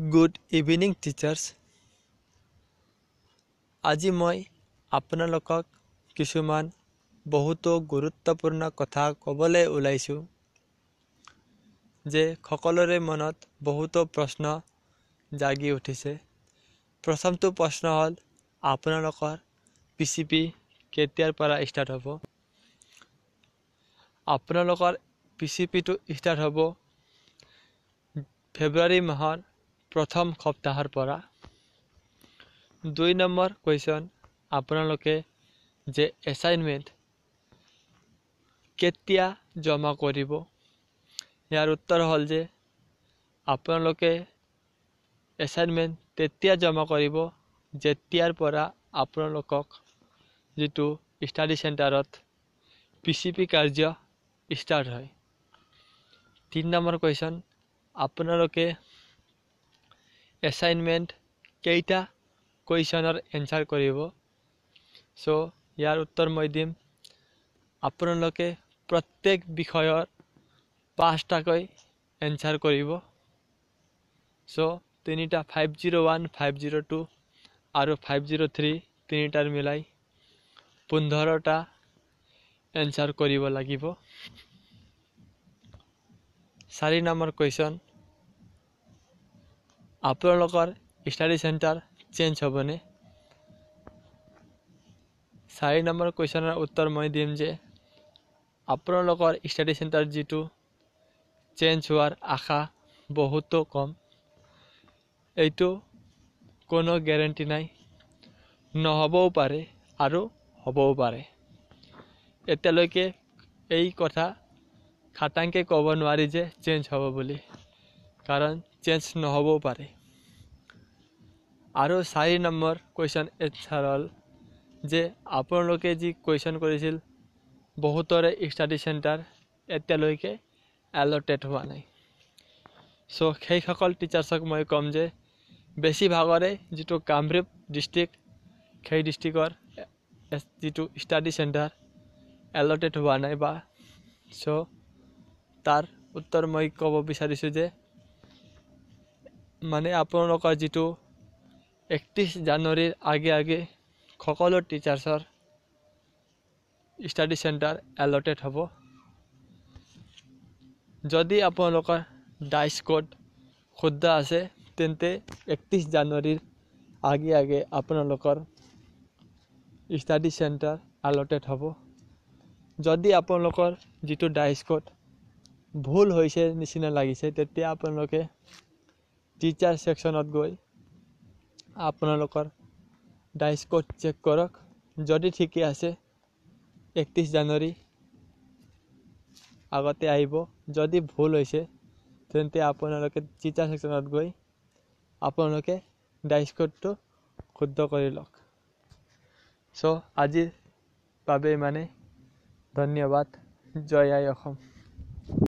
Good evening teachers. আজি মই আপোনালোকক কিছুমান বহুতো গুৰুত্বপূৰ্ণ কথা ক'বলৈ ওলাইছোঁ যে সকলোৰে মনত বহুতো প্ৰশ্ন জাগি উঠিছে। প্ৰথমটো প্ৰশ্ন হ'ল আপোনালোকৰ PCP কেতিয়াৰ পৰা ষ্টাৰ্ট হ'ব? আপোনালোকৰ PCPটো ষ্টাৰ্ট হ'ব ফেব্ৰুৱাৰী মাহৰ প্ৰথম সপ্তাহৰ পৰা। 2 নম্বৰ কুৱেশ্যন, আপোনালোকে যে এছাইনমেণ্ট কেতিয়া জমা কৰিব? ইয়াৰ উত্তৰ হ'ল যে আপোনালোকে এছাইনমেণ্ট তেতিয়া জমা কৰিব যেতিয়াৰ পৰা আপোনালোকক যিটো ষ্টাডি চেণ্টাৰত PCP কাৰ্য ষ্টাৰ্ট হয়। 3 নম্বৰ কুৱেশ্যন, আপোনালোকে এছাইনমেণ্ট কেইটা কুৱেশ্যনৰ এনচাৰ কৰিব? ইয়াৰ উত্তৰ মই দিম, আপোনালোকে প্ৰত্যেক বিষয়ৰ 5টাকৈ এনচাৰ কৰিব। 3টা 501, 502 আৰু 503 তিনিটাৰ মিলাই 15টা এনচাৰ কৰিব লাগিব। 4 নম্বৰ কুৱেশ্যন, আপোনালোকৰ ষ্টাডি চেণ্টাৰ চেঞ্জ হ'বনে? 4 নম্বৰ কুৱেশ্যনৰ উত্তৰ মই দিম যে আপোনালোকৰ ষ্টাডি চেণ্টাৰ যিটো চেঞ্জ হোৱাৰ আশা বহুতো কম। এইটো কোনো গেৰেণ্টি নাই, নহ'বও পাৰে আৰু হ'বও পাৰে। এতিয়ালৈকে এই কথা খাটাংকে ক'ব নোৱাৰি যে চেঞ্জ হ'ব বুলি, কাৰণ চেঞ্জ নহ'বও পাৰে। আৰু 4 নম্বৰ কুৱেশ্যন এনচাৰ হ'ল যে আপোনালোকে যি কুৱেশ্যন কৰিছিল বহুতৰে ষ্টাডি চেণ্টাৰ এতিয়ালৈকে এলটেড হোৱা নাই। সেইসকল টিচাৰ্ছক মই ক'ম যে বেছিভাগৰে যিটো কামৰূপ ডিষ্ট্ৰিক্ট, সেই ডিষ্ট্ৰিক্টৰ যিটো ষ্টাডি চেণ্টাৰ এলটেড হোৱা নাই বা তাৰ উত্তৰ মই ক'ব বিচাৰিছোঁ যে আপোনালোকৰ যিটো 31 জানুৱাৰীৰ আগে সকলো টিচাৰ্ছৰ ষ্টাডি চেণ্টাৰ এলটেড হ'ব। যদি আপোনালোকৰ ডাইচ কোড শুদ্ধ আছে তেন্তে 31 জানুৱাৰীৰ আগে আপোনালোকৰ ষ্টাডি চেণ্টাৰ এলটেড হ'ব। যদি আপোনালোকৰ যিটো ডাইচ কোড ভুল হৈছে নিচিনা লাগিছে তেতিয়া আপোনালোকে টিচাৰ ছেকশ্যনত গৈ আপোনালোকৰ ডাইচ কোড চেক কৰক। যদি ঠিকে আছে 31 জানুৱাৰী আগতে আহিব, যদি ভুল হৈছে তেন্তে আপোনালোকে টিচাৰ ছেকশ্যনত গৈ আপোনালোকে ডাইচ কোডটো শুদ্ধ কৰি লওক। আজিৰ বাবে ধন্যবাদ। জয় আই অসম।